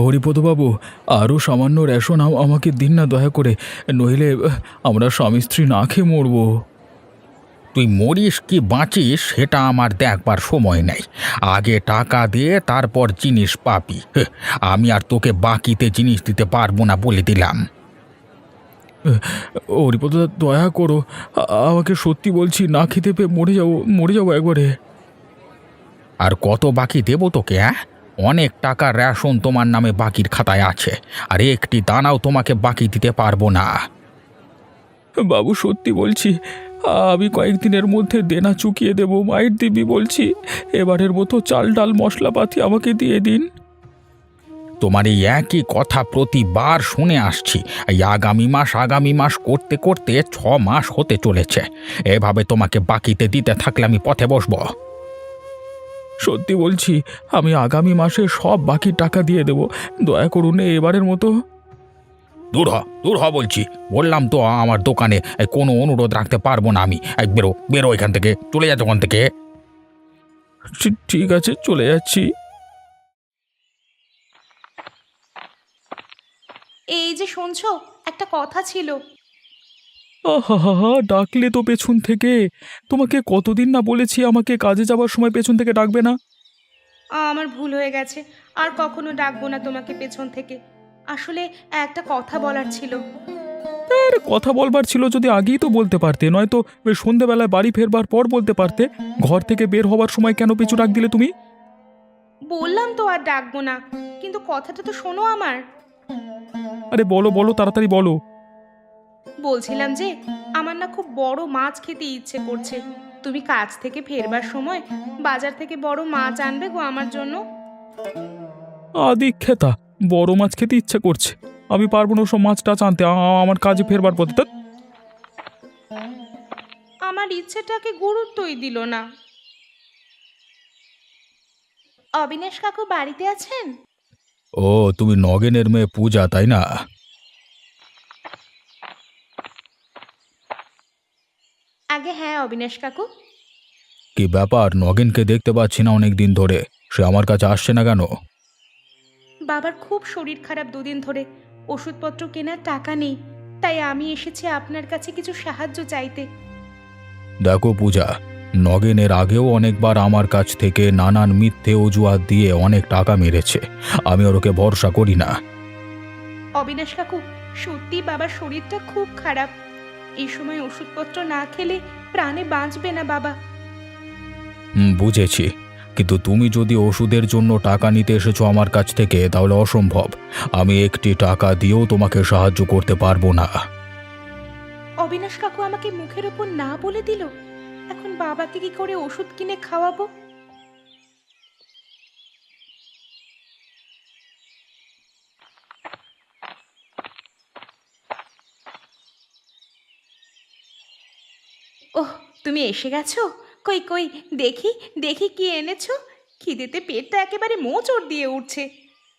হরিপদবাবু, আরও সামান্য রেশন আমাকে দিন না দয়া করে, নইলে আমরা স্বামী স্ত্রী না খেয়ে মরবো। তুই মরিস কি বাঁচিস সেটা আমার দেখবার সময় নেই। আগে টাকা দিয়ে তারপর জিনিস পাবি। আমি আর তোকে বাকিতে জিনিস দিতে পারবো না বলে দিলাম। হরিপদদা, দয়া করো, আমাকে সত্যি বলছি, না খেতে পেয়ে মরে যাবো একবারে। আর কত বাকি দেবো তোকে? অনেক টাকা রেশন তোমার নামে বাকির খাতায় আছে, আর একটি দানাও তোমাকে বাকি দিতে পারবো না। বাবু, সত্যি বলছি, আমি কয়েকদিনের মধ্যে দেনা চুকিয়ে দেব। মায়ের দিবি বলছি, এবারের মতো চাল ডাল মশলাপাতি আমাকে দিয়ে দিন। তোমার এই একই কথা প্রতিবার শুনে আসছি। এই আগামী মাস করতে করতে 6 মাস হতে চলেছে। এভাবে তোমাকে বাকিতে দিতে থাকলে আমি পথে বসবো। সত্যি বলছি, আমি আগামী মাসে সব বাকি টাকা দিয়ে দেব। দয়া করুন, এবারের মতো। দূর হ বলছি। বললাম তো আমার দোকানে কোনো অনুরোধ রাখতে পারবো না আমি। বেরো বেরো এখান থেকে, চলে যা দোকান থেকে। ঠিক আছে, চলে যাচ্ছি। এই যে শুনছো, একটা কথা ছিল। আহা, ডাকলে তো পেছন থেকে। তোমাকে কতদিন না বলেছি আমাকে কাজে যাবার সময় পেছন থেকে ডাকবে না। আমার ভুল হয়ে গেছে, আর কখনো ডাকবো না তোমাকে পেছন থেকে। আসলে একটা কথা বলার ছিল। আর কথা বলবার ছিল যদি আগেই তো বলতে পারতে, নয়তো সন্ধেবেলায় বাড়ি ফেরবার পর বলতে পারতে। ঘর থেকে বের হবার সময় কেন পিছু ডাক দিলে তুমি? বললাম তো আর ডাকবো না, কিন্তু কথাটা তো শোনো আমার। আরে বলো বলো, তাড়াতাড়ি বলো। বলছিলাম যে আমার না খুব বড় মাছ খেতে ইচ্ছে করছে। তুমি কাজ থেকে ফেরবার সময় বাজার থেকে বড় মাছ আনবে গো আমার জন্য। আদি খেতা, বড় মাছ খেতে ইচ্ছে করছে? আমি পারবো না সব মাছ টাছ আনতে, আমার কাজে ফেরবার পথে। ধ্যাৎ। আমার ইচ্ছেটাকে গুরুত্বই দিল না। অবিনাশ কাকু বাড়িতে আছেন? ও, তুমি নগেনের মেয়ে পূজা, তাই না? আগে হ্যাঁ অবিনাশ কাকু। কি ব্যাপার, নগেনকে দেখতে পাচ্ছি না অনেক দিন ধরে, সে আমার কাছে আসছে না কেন? বাবার খুব শরীর খারাপ দুদিন ধরে, ওষুধপত্র কেনার টাকা নেই, তাই আমি এসেছি আপনার কাছে কিছু সাহায্য চাইতে। দেখো পূজা, নগেনের আগেও অনেকবার আমার কাছ থেকে নানান মিথ্যে অজুহাত দিয়ে অনেক টাকা মেরেছে। আমি ওকে ভরসা করি না। অবিনাশ কাকু, সত্যি বাবার শরীরটা খুব খারাপ। এই সময় ওষুধপত্র না খেলে প্রাণে বাঁচবে না বাবা। বুঝেছি, কিন্তু তুমি যদি ওষুধের জন্য টাকা নিতে এসেছো আমার কাছ থেকে, তাহলে অসম্ভব। আমি একটি টাকা দিয়েও তোমাকে সাহায্য করতে পারবো না। অবিনাশ কাকু আমাকে মুখের উপর না বলে দিল। এখন বাবাকে কি করে ওষুধ কিনে খাওয়াবো? ওহ, তুমি এসে গেছো? কই কই, দেখি দেখি কি এনেছো। খিদেতে পেটটা একেবারে মোচড় দিয়ে উঠছে।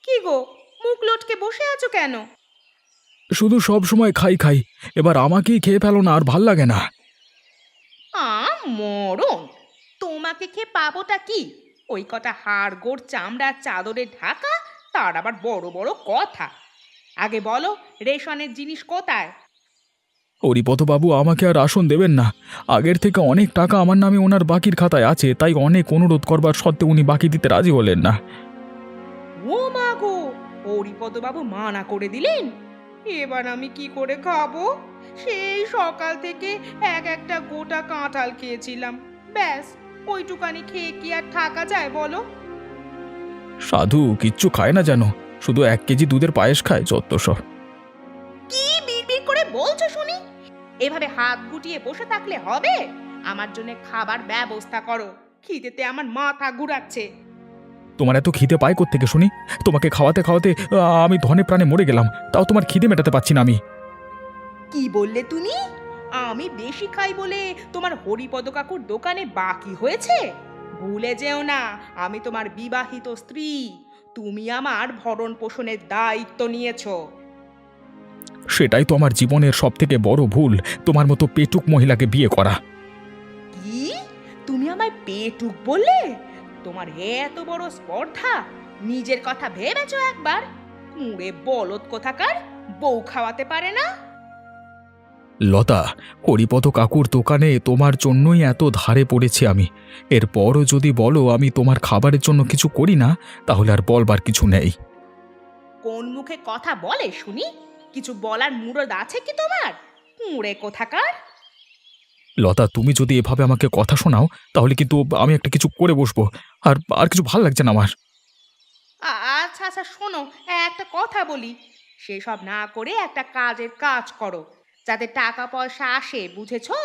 কি গো, মুখ লটকে বসে আছো কেন? শুধু সব সময় খাই খাই, এবার আমাকেই খেয়ে ফেলো না, আর ভাল লাগে না। মরণ! তোমাকে খেয়ে পাবোটা কি? ওই কটা হাড় গোড় চামড়ার চাদরে ঢাকা, তার আবার বড় বড় কথা। আগে বলো, রেশনের জিনিস কোথায়? হরিপদবাবু, আমাকে আর আসন দেবেন না। আগের থেকে অনেক টাকা আমার নামে ওনার বাকির খাতায় আছে, তাই অনেক অনুরোধ করবার সত্ত্বেও উনি বাকি দিতে রাজি হলেন না। ও মা গো, হরিপদবাবু মানা করে দিলেন? এবার আমি কি করে খাবো? সেই সকাল থেকে একটা গোটা কাঁঠাল খেয়েছিলাম, ব্যাস। ওইটুকানি খেয়ে কি আর থাকা যায় বলো? সাধু কিচ্ছু খায় না যেন, শুধু 1 কেজি দুধের পায়েস খায়, যত সব। কি বিড়বিড় করে বলছো শুনি? এভাবে হাত গুটিয়ে বসে থাকলে হবে? আমার জন্য খাবার ব্যবস্থা করো। খিদেতে আমার মাথা ঘুরাচ্ছে। তোমার এত খিদে পায় কোত্থেকে শুনি? তোমাকে খাওয়াতে খাওয়াতে আমি ধনে প্রাণে মরে গেলাম, তাও তোমার খিদে মেটাতে পারছি না আমি। কি বললে তুমি? আমি বেশি খাই বলে তোমার হরিপদ কাকুর দোকানে বাকি হয়েছে? ভুলে যেও না, আমি তোমার বিবাহিত স্ত্রী। তুমি আমার ভরণ পোষণের দায়িত্ব নিয়েছো। সেটাই তো আমার জীবনের সব থেকে বড় ভুল, তোমার মতো পেটুক মহিলাকে বিয়ে করা। কি? তুমি আমায় পেটুক বললে? তোমার এত বড় স্পর্ধা! নিজের কথা ভেবেছো একবার? কুঁড়ে বলদ কোথাকার, বউ খাওয়াতে পারে না। লতা, হরিপদ কাকুর দোকানে তোমার জন্যই এত ধারে পড়েছি আমি। এরপরও যদি বলো আমি তোমার খাবারের জন্য কিছু করি না, তাহলে আর বলবার কিছু নেই। কোন মুখে কথা বলে শুনি? কিছু বলার মুরদ আছে কি তোমার? কুঁড়ে কোথাকার। লতা, তুমি যদি এভাবে আমাকে কথা শোনাও তাহলে কিন্তু আমি একটা কিছু করে বসবো। আর আর কিছু ভাল লাগছে না আমার। আচ্ছা আচ্ছা, শোনো, একটা কথা বলি। সেসব না করে একটা কাজের কাজ করো, যাতে টাকা পয়সা আসে, বুঝেছো?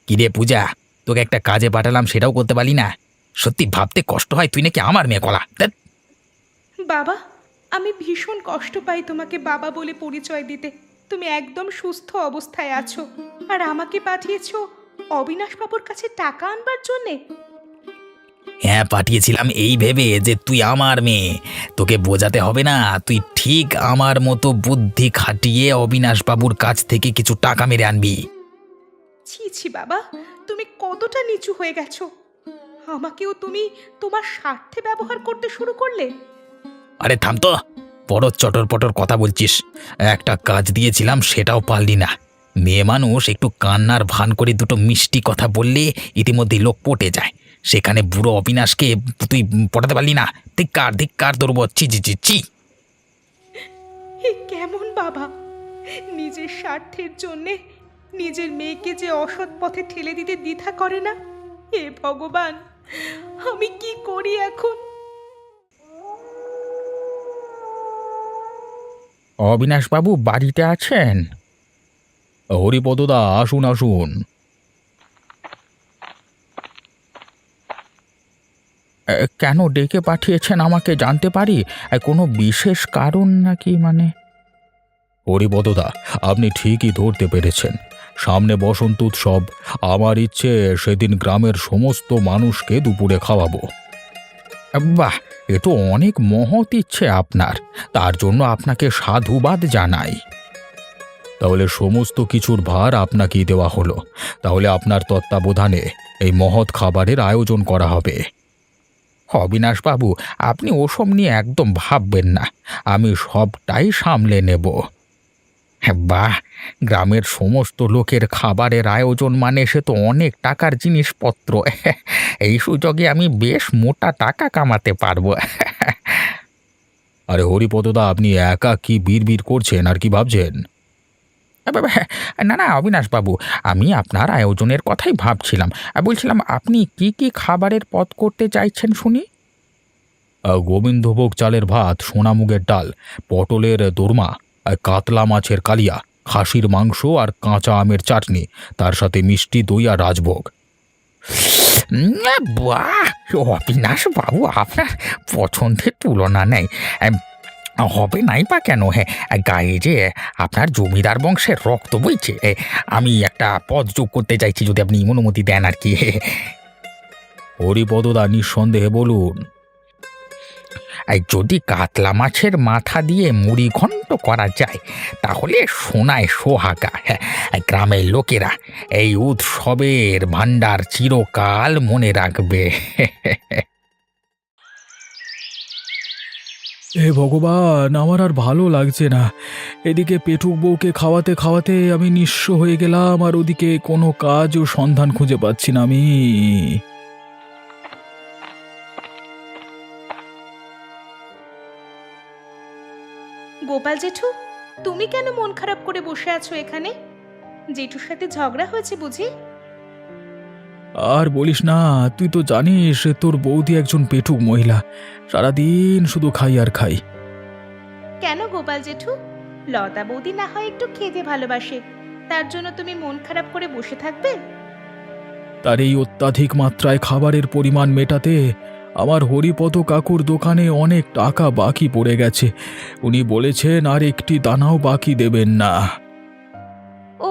কিরে পূজা, তোকে একটা কাজে পাঠালাম সেটাও করতে পারলি না? সত্যি ভাবতে কষ্ট হয়, তুই নাকি আমার মেয়ে কলা। ধ্যাৎ। বাবা, আমি ভীষণ কষ্ট পাই তোমাকে বাবা বলে পরিচয় দিতে। তুমি একদম সুস্থ অবস্থায় আছো, আর আমাকে পাঠিয়েছো অবিনাশ বাবুর কাছে টাকা আনবার জন্যে। হ্যাঁ, পাঠিয়েছিলাম এই ভেবে যে তুই আমার মেয়ে, তোকে বোঝাতে হবে না, তুই ঠিক আমার মতো বুদ্ধি খাটিয়ে অবিনাশবাবুর কাছ থেকে কিছু টাকা মেরে আনবি। ছি ছি বাবা, তুমি কতটা নিচু হয়ে গেছো! আমাকেও তুমি তোমার স্বার্থে ব্যবহার করতে শুরু করলে। আরে থাম তো, বড় চটর পটর কথা বলছিস। একটা কাজ দিয়েছিলাম সেটাও পারলি না। মেয়ে মানুষ একটু কান্নার ভান করে দুটো মিষ্টি কথা বললে ইতিমধ্যেই লোক পটে যায়, সেখানে বুড়ো অবিনাশকে তুই পটাতে পারলি না। ধিক্কার ধিক্কার তোর, ছি ছি ছি ছি। এ কেমন বাবা! নিজের স্বার্থের জন্যে নিজের মেয়েকে যে অসৎ পথে ঠেলে দিতে দ্বিধা করে না। হে ভগবান, আমি কি করি এখন? অবিনাশবাবু বাড়িতে আছেন? হরিপদদা, আসুন আসুন। কেন ডেকে পাঠিয়েছেন আমাকে জানতে পারি? কোনো বিশেষ কারণ নাকি মানে? হরিপদদা, আপনি ঠিকই ধরতে পেরেছেন। সামনে বসন্ত উৎসব। আমার ইচ্ছে সেদিন গ্রামের সমস্ত মানুষকে দুপুরে খাওয়াবো। বাহ, এ তো অনেক মহৎ ইচ্ছে আপনার, তার জন্য আপনাকে সাধুবাদ জানাই। তাহলে সমস্ত কিছুর ভার আপনাকেই দেওয়া হলো। তাহলে আপনার তত্ত্বাবধানে এই মহৎ খাবারের আয়োজন করা হবে। অবিনাশবাবু, আপনি ওসব নিয়ে একদম ভাববেন না, আমি সবটাই সামলে নেব। হ্যাঁ, বাহ, গ্রামের সমস্ত লোকের খাবারের আয়োজন মানে সে তো অনেক টাকার জিনিসপত্র। এই সুযোগে আমি বেশ মোটা টাকা কামাতে পারবো। আরে হরিপদদা, আপনি একা কি বিড়বিড় করছেন আর কি ভাবছেন? না না অবিনাশবাবু, আমি আপনার আয়োজনের কথাই ভাবছিলাম। বলছিলাম আপনি কি কি খাবারের পদ করতে চাইছেন শুনি। গোবিন্দভোগ চালের ভাত, সোনামুগের ডাল, পটলের দোরমা, কাতলা মাছের কালিয়া, খাসির মাংস আর কাঁচা আমের চাটনি, তার সাথে মিষ্টি দই আর রাজভোগ। বাহ, অবিনাশবাবু আপনার পছন্দের তুলনা নেই। হবে নাই বা কেন? হ্যাঁ, গায়ে যে আপনার জমিদার বংশের রক্ত বইছে। আমি একটা পদ যোগ করতে চাইছি, যদি আপনি অনুমতি দেন আর কি। হরিপদদা, নিঃসন্দেহে বলুন। যদি কাতলা মাছের মাথা দিয়ে মুড়ি ঘন্ট করা যায় তাহলে সোনায় সোহাগা। হ্যাঁ, গ্রামের লোকেরা এই উৎসবের ভাণ্ডার চিরকাল মনে রাখবে। হে ভগবান, আমার আর ভালো লাগছে না। এদিকে পেটুক বউকে খাওয়াতে খাওয়াতে আমি নিঃস্ব হয়ে গেলাম, আর ওদিকে কোনো কাজ ও সন্ধান খুঁজে পাচ্ছি না আমি। গোপাল জেঠু, তুমি কেন মন খারাপ করে বসে আছো এখানে? জেঠুর সাথে ঝগড়া হয়েছে বুঝি? আর বলিস না, তুই তো জানিস তোর বৌদি একজন পেটুক মহিলা। সারাদিন শুধু খাই আর খাই। কেন গোপাল জেঠু? লতা বৌদি না হয় একটু খেতে ভালোবাসে, তার জন্য তুমি মন খারাপ করে বসে থাকবে? তার এই অত্যাধিক মাত্রায় খাবারের পরিমাণ মেটাতে আমার হরিপদ কাকুর দোকানে অনেক টাকা বাকি পড়ে গেছে। উনি বলেছেন আর একটি দানাও বাকি দেবেন না। ও,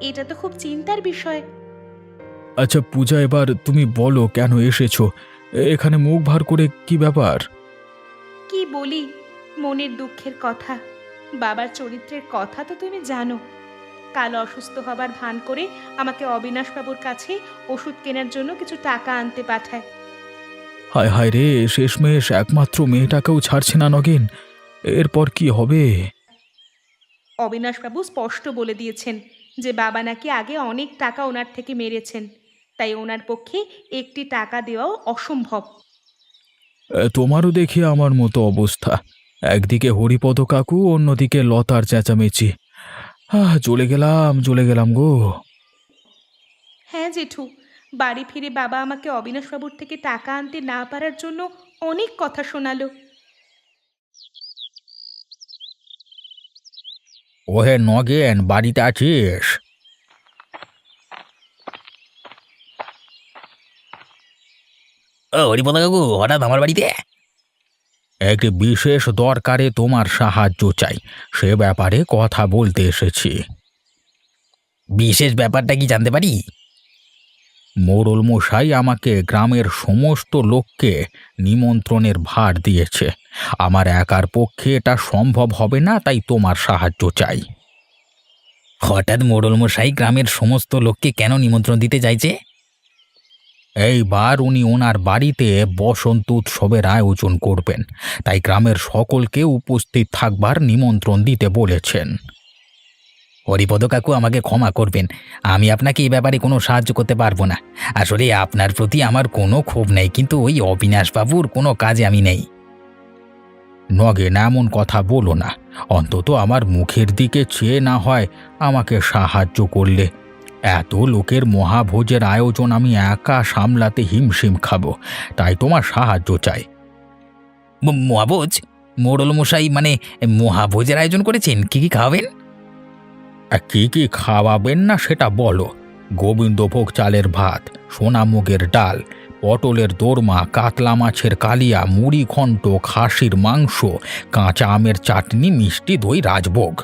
এটা তো খুব চিন্তার বিষয়। আচ্ছা পূজা, এবার তুমি বলো কেন এসেছো এখানে মুখ ভার করে? কি ব্যাপার? কি বলি, মনের দুঃখের কথা। বাবার চরিত্রের কথা তো তুমি জানো। কাল অসুস্থ হবার ভান করে আমাকে অবিনাশবাবুর কাছে ওষুধ কেনার জন্য কিছু টাকা আনতে পাঠায়। হায় হায় রে, শেষমেশ একমাত্র মেয়েটাকেও ছাড়ছে না নগেন। এরপর কি হবে? অবিনাশবাবু স্পষ্ট বলে দিয়েছেন যে বাবা নাকি আগে অনেক টাকা ওনার থেকে মেরেছেন, তাই ওনার পক্ষে একটি টাকা দেওয়াও অসম্ভব। তোমারও দেখি আমার মতো অবস্থা। একদিকে হরিপদ কাকু, অন্যদিকে লতার চেঁচামেচি। চলে গেলাম গো। হ্যাঁ জেঠু, বাড়ি ফিরে বাবা আমাকে অবিনাশবাবুর থেকে টাকা আনতে না পারার জন্য অনেক কথা শোনালো। ওহে নগেন, বাড়িতে আছিস? ও হরিপদ কাকু, হঠাৎ আমার বাড়িতে? একটি বিশেষ দরকারে তোমার সাহায্য চাই, সে ব্যাপারে কথা বলতে এসেছি। বিশেষ ব্যাপারটা কি জানতে পারি? মোড়ল মশাই আমাকে গ্রামের সমস্ত লোককে নিমন্ত্রণের ভার দিয়েছে। আমার একার পক্ষে এটা সম্ভব হবে না, তাই তোমার সাহায্য চাই। হঠাৎ মোড়ল মশাই গ্রামের সমস্ত লোককে কেন নিমন্ত্রণ দিতে চাইছে? এইবার উনি ওনার বাড়িতে বসন্ত উৎসবের আয়োজন করবেন, তাই গ্রামের সকলকে উপস্থিত থাকবার নিমন্ত্রণ দিতে বলেছেন। হরিপদ কাকু, আমাকে ক্ষমা করবেন, আমি আপনাকে এই ব্যাপারে কোনো সাহায্য করতে পারবো না। আসলে আপনার প্রতি আমার কোনো ক্ষোভ নেই, কিন্তু ওই অবিনাশবাবুর কোনো কাজে আমি নেই। নগেন, এমন কথা বলো না। অন্তত আমার মুখের দিকে চেয়ে না হয় আমাকে সাহায্য করলে। এত লোকের মহাভোজের আয়োজন আমি একা সামলাতে হিমশিম খাবো, তাই তোমার সাহায্য চাই। মহাভোজ? মোড়ল মশাই মানে মহাভোজের আয়োজন করেছেন? কি কি খাওয়াবেন? কি কি খাওয়াবেন না সেটা বলো। গোবিন্দভোগ চালের ভাত, সোনামুগের ডাল, পটলের দোরমা, কাতলা মাছের কালিয়া, মুড়ি ঘন্ট, খাসির মাংস, কাঁচা আমের চাটনি, মিষ্টি দই, রাজভোগ।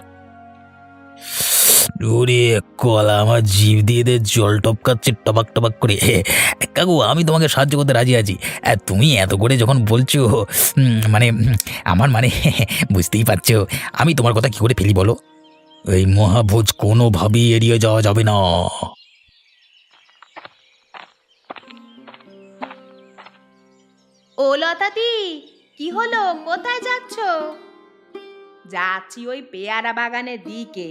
ওরে কলা, আমার জিভ দিয়ে জল টপকাচ্ছে টপাক টপাক করে। কাকু, আমি তোমাকে সাহায্য করতে রাজি আছি। তুমি এত করে যখন বলছো, মানে আমার মানে বুঝতেই পারছো আমি তোমার কথা কি করে ফেলি বলো। এই মহাভোজ কোনোভাবেই এড়িয়ে যাওয়া যাবে না। ও লতাদি, কি হলো? কোথায় যাচ্ছ? যাচ্ছি ওই পেয়ারা বাগানের দিকে,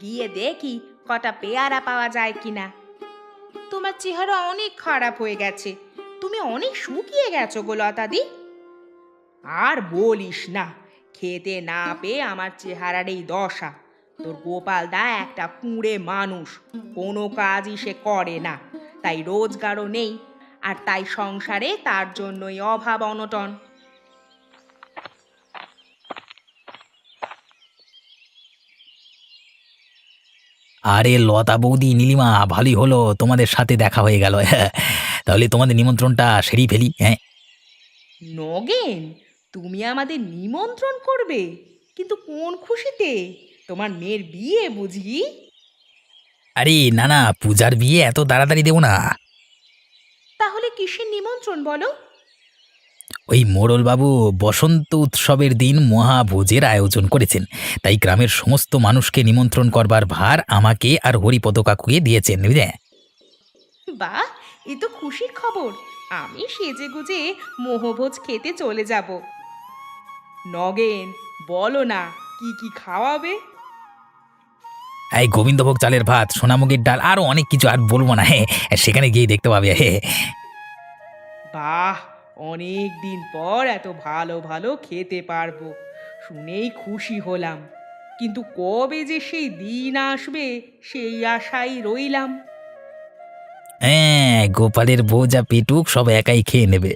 গিয়ে দেখি কটা পেয়ারা পাওয়া যায় কিনা। তোমার চেহারা অনেক খারাপ হয়ে গেছে, তুমি অনেক শুকিয়ে গেছো গো লতাদি। আর বলিস না, খেতে না পেয়ে আমার চেহারার এই দশা। তোর গোপাল দা একটা কুঁড়ে মানুষ, কোনো কাজই সে করে না, তাই রোজগারও নেই, আর তাই সংসারে তার জন্যই অভাব অনটন। আরে লতা বৌদি, নীলিমা, ভালোই হলো তোমাদের সাথে দেখা হয়ে গেল। তাহলে তোমাদের নিমন্ত্রণটা সেরেই ফেলি। হ্যাঁ নগেন, তুমি আমাদের নিমন্ত্রণ করবে? কিন্তু কোন খুশিতে? তোমার মেয়ের বিয়ে বুঝি? আরে না না, পূজার বিয়ে এত তাড়াতাড়ি দেবো না। তাহলে কিসের নিমন্ত্রণ বলো? ওই মোড়লবাবু বসন্ত উৎসবের দিন মহাভোজের আয়োজন করেছেন, তাই গ্রামের সমস্ত মানুষকে নিমন্ত্রণ করবার ভার আমাকে আর হরিপদ কাকুকে দিয়েছেন, বুঝলে? বাহ, এ তো খুশির খবর। আমি সেজে গুজে মোহভোজ খেতে চলে যাব। নগেন, বলো না কি কি খাওয়াবে? এই গোবিন্দভোগ চালের ভাত, সোনামুগের ডাল, আরো অনেক কিছু, আর বলবো না। হ্যাঁ, সেখানে গিয়ে দেখতে পাবে। হ্যাঁ বাহ, অনেক দিন পর এত ভালো ভালো খেতে পারবো, শুনেই খুশি হলাম। কিন্তু কবে যে সেই দিন আসবে সেই আশাই রইলাম। হ্যাঁ, গোপালের বউ যা পেটুক সব একাই খেয়ে নেবে।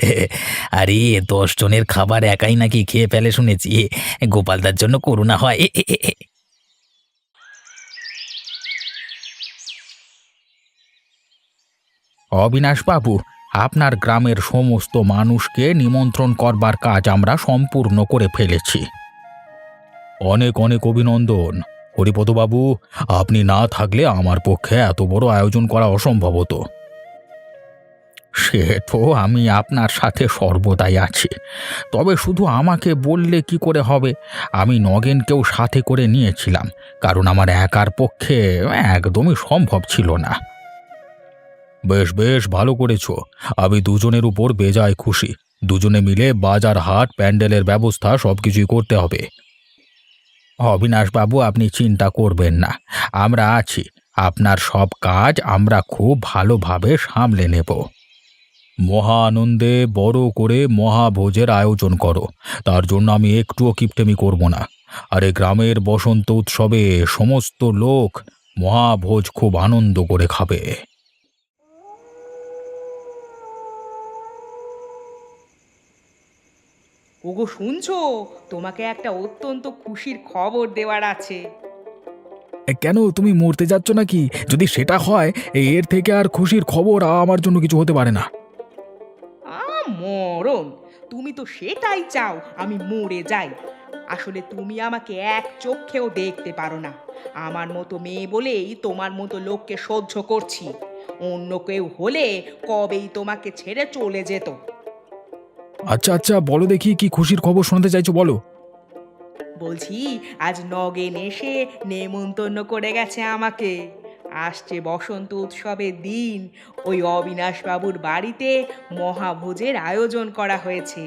আরে 10 জনের খাবার একাই নাকি খেয়ে ফেলে শুনেছি। গোপালদার জন্য করুণা হয়। অবিনাশবাবু, আপনার গ্রামের সমস্ত মানুষকে নিমন্ত্রণ করবার কাজ আমরা সম্পূর্ণ করে ফেলেছি। অনেক অনেক অভিনন্দন। হরিপদবাবু, আপনি না থাকলে আমার পক্ষে এত বড় আয়োজন করা অসম্ভব হতো। সে তো আমি আপনার সাথে সর্বদাই আছি, তবে শুধু আমাকে বললে কি করে হবে? আমি নগেনকেও সাথে করে নিয়েছিলাম, কারণ আমার একার পক্ষে একদমই সম্ভব ছিল না। বেশ বেশ, ভালো করেছো। আমি দুজনের উপর বেজায় খুশি। দুজনে মিলে বাজার, হাট, প্যান্ডেলের ব্যবস্থা সবকিছুই করতে হবে। অবিনাশবাবু, আপনি চিন্তা করবেন না, আমরা আছি। আপনার সব কাজ আমরা খুব ভালোভাবে সামলে নেব। মহা আনন্দে বড় করে মহাভোজের আয়োজন করো, তার জন্য আমি একটুও কিপটেমি করব না। আর এই গ্রামের বসন্ত উৎসবে সমস্ত লোক মহাভোজ খুব আনন্দ করে খাবে। ওগো শুনছো, তোমাকে একটা অত্যন্ত খুশির খবর দেওয়ার আছে। কেন, তুমি মরতে যাচ্ছ নাকি? যদি সেটা হয়, এর থেকে আর খুশির খবর আমার জন্য কিছু হতে পারে না। মরণ! তুমি তো সেটাই চাও আমি মরে যাই। আসলে তুমি আমাকে এক চোখেও দেখতে পারো না। আমার মতো মেয়ে বলেই তোমার মতো লোককে সহ্য করছি। অন্য কেউ হলে কবেই তোমাকে ছেড়ে চলে যেত। আচ্ছা আচ্ছা, বলো দেখি কি খুশির খবর শোনাতে চাইছো, বলো। বলছি, আজ নগেন এসে নেমন্তন্ন করে গেছে আমাকে। আসছে বসন্ত উৎসবের দিন ওই অবিনাশবাবুর বাড়িতে মহাভোজের আয়োজন করা হয়েছে।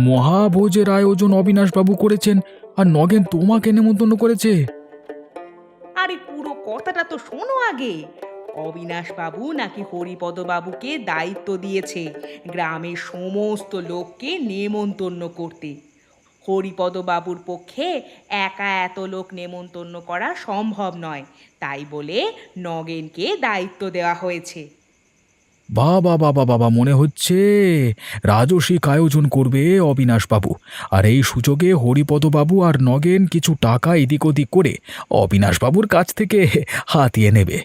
মহাভোজের আয়োজন অবিনাশবাবু করেছেন, আর নগেন তোমাকে নেমন্তন্ন করেছে? আরে পুরো কথাটা তো শোনো আগে। অবিনাশবাবু নাকি হরিপদবাবুকে দায়িত্ব দিয়েছে গ্রামের সমস্ত লোককে নেমন্তন্ন করতে। হরিপদবাবুর পক্ষে একা এত লোক নেমন্তন্ন করা সম্ভব নয়, তাই বলে নগেনকে দায়িত্ব দেওয়া হয়েছে। বাবা বাবা বাবা, মনে হচ্ছে রাজসিক আয়োজন করবে অবিনাশবাবু, আর এই সুযোগে হরিপদবাবু আর নগেন কিছু টাকা এদিক ওদিক করে অবিনাশবাবুর কাছ থেকে হাতিয়ে নেবে।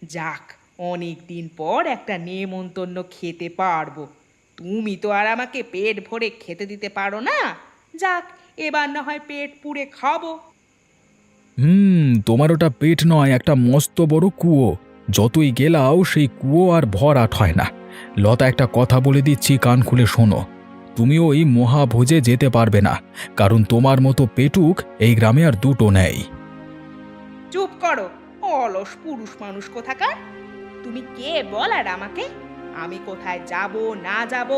যাক, অনেক দিন পর একটা নেমন্তন্ন খেতে পারবো। তুমি তো আর আমাকে পেট ভরে খেতে দিতে পারো না। যাক, এবার না হয় পেট পুড়ে খাবো। তোমার ওটা পেট নয়, একটা মস্ত বড় কুয়ো। যতই গেলাও সেই কুয়ো আর ভরাট হয় না। লতা, একটা কথা বলে দিচ্ছি, কান খুলে শোনো। তুমিও এই মহাভোজে যেতে পারবে না, কারণ তোমার মতো পেটুক এই গ্রামে আর দুটো নেই। চুপ করো, অলস পুরুষ মানুষ কোথাকার। তুমি কে বলার আমাকে? আমি কোথায় যাব না যাব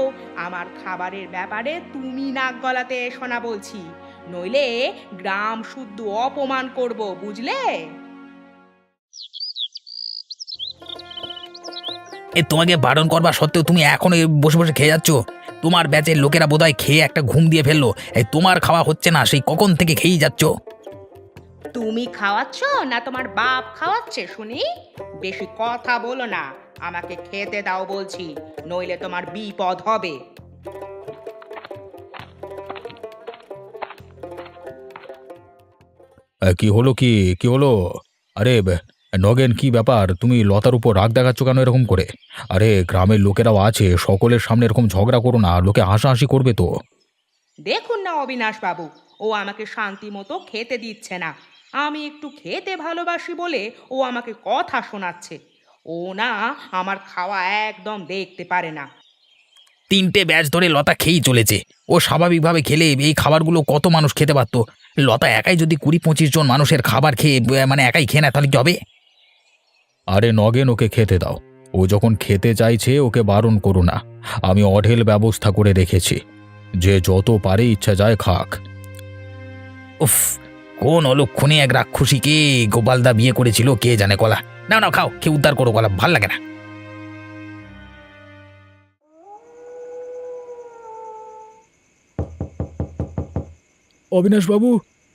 আমার খাবারের ব্যাপারে তুমি নাক গলাতে এসো না বলছি, নইলে গ্রাম শুদ্ধ অপমান করব, বুঝলে? তোমাকে বারণ করবার সত্ত্বেও তুমি এখনো বসে বসে খেয়ে যাচ্ছ। তোমার ব্যাচের লোকেরা বোধহয় খেয়ে একটা ঘুম দিয়ে ফেললো। তোমার খাওয়া হচ্ছে না, সেই কখন থেকে খেয়েই যাচ্ছ। তুমি খাওয়াচ্ছ না তোমার বাপ খাওয়াচ্ছে শুনি? বেশি কথা বলো না, আমাকে খেতে দাও বলছি, নইলে তোমার বিপদ হবে। কি হলো, কি কি হলো? আরে নগেন, কি ব্যাপার? তুমি লতার উপর রাগ দেখাচ্ছ কেন এরকম করে? আরে গ্রামের লোকেরাও আছে, সকলের সামনে এরকম ঝগড়া করো না, লোকে হাসাহাসি করবে তো। দেখুন না অবিনাশ বাবু, ও আমাকে শান্তি মতো খেতে দিচ্ছে না। আমি একটু খেতে ভালোবাসি বলে ও আমাকে কথা শোনাচ্ছে। ও না আমার খাওয়া একদম দেখতে পারে না। 3টে ব্যাচ ধরে লতা খেয়েই চলেছে। ও স্বাভাবিকভাবে খেলে এই খাবারগুলো কত মানুষ খেতে পারতো। লতা একাই যদি 20-25 জন মানুষের খাবার খেয়ে মানে একাই খেয়ে নেয়, তাহলে কি হবে? আরে নগেন, ওকে খেতে দাও। ও যখন খেতে চাইছে ওকে বারণ করো না। আমি অঢেল ব্যবস্থা করে রেখেছি, যে যত পারে ইচ্ছা যায় খাক। উফ, কোন অলক্ষণে এক রাক্ষসীকে গোপালদা বিয়ে করেছিল কে জানে কলা। নাও নাও, খাও, খেয়ে উদ্ধার করো কলা, ভাল লাগে না। অবিনাশবাবু,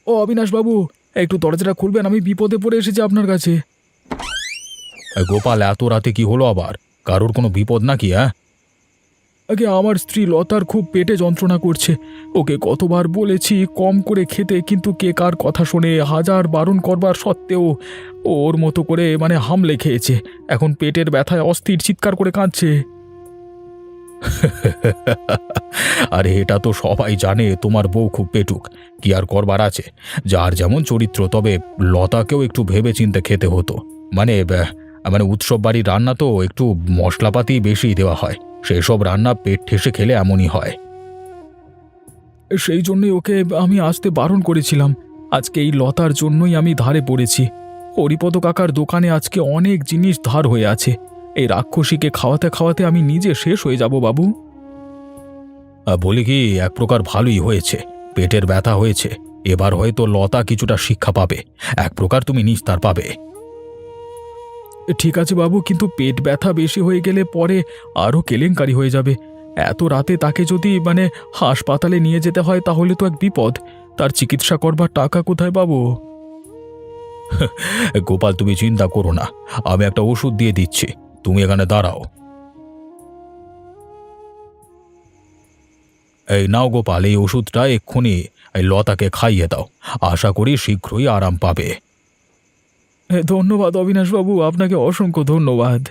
ও অবিনাশবাবু, একটু দরজাটা খুলবেন, আমি বিপদে পড়ে এসেছি আপনার কাছে। গোপাল, এত রাতে কি হলো আবার? কারোর কোনো বিপদ নাকি? আগে আমার স্ত্রী লতার খুব পেটে যন্ত্রণা করছে। ওকে কতবার বলেছি কম করে খেতে, কিন্তু কে কার কথা শোনে? হাজার বারণ করবার সত্ত্বেও ওর মতো করে হামলে খেয়েছে। এখন পেটের ব্যথায় অস্থির চিৎকার করে কাঁদছে। আরে এটা তো সবাই জানে তোমার বউ খুব পেটুক, কি আর করবার আছে? যার যেমন চরিত্র, তবে লতাকেও একটু ভেবেচিন্তে খেতে হতো। মানে উৎসব বাড়ির রান্না তো একটু মশলাপাতি বেশি দেওয়া হয়, সেসব রান্না পেট ঠেসে খেলে এমনই হয়। সেই জন্যই ওকে আমি আসতে বারণ করেছিলাম। আজকে এই লতার জন্যই আমি ধারে পড়েছি। হরিপদ কাকার দোকানে আজকে অনেক জিনিস ধার হয়ে আছে। এই রাক্ষসীকে খাওয়াতে খাওয়াতে আমি নিজে শেষ হয়ে যাব বাবু। বলি কি, এক প্রকার ভালোই হয়েছে, পেটের ব্যথা হয়েছে, এবার হয়তো লতা কিছুটা শিক্ষা পাবে, এক প্রকার তুমি নিস্তার পাবে। ঠিক আছে বাবু, কিন্তু পেট ব্যথা বেশি হয়ে গেলে পরে আরও কেলেঙ্কারি হয়ে যাবে। এত রাতে তাকে যদি হাসপাতালে নিয়ে যেতে হয় তাহলে তো এক বিপদ। তার চিকিৎসা করবার টাকা কোথায় পাবো? গোপাল, তুমি চিন্তা করো না, আমি একটা ওষুধ দিয়ে দিচ্ছি, তুমি এখানে দাঁড়াও। এই নাও গোপাল, এই ওষুধটা এক্ষুনি এই লতাকে খাইয়ে দাও, আশা করি শীঘ্রই আরাম পাবে। ধন্যবাদ অবিনাশবাবু, আপনাকে অসংখ্য ধন্যবাদ।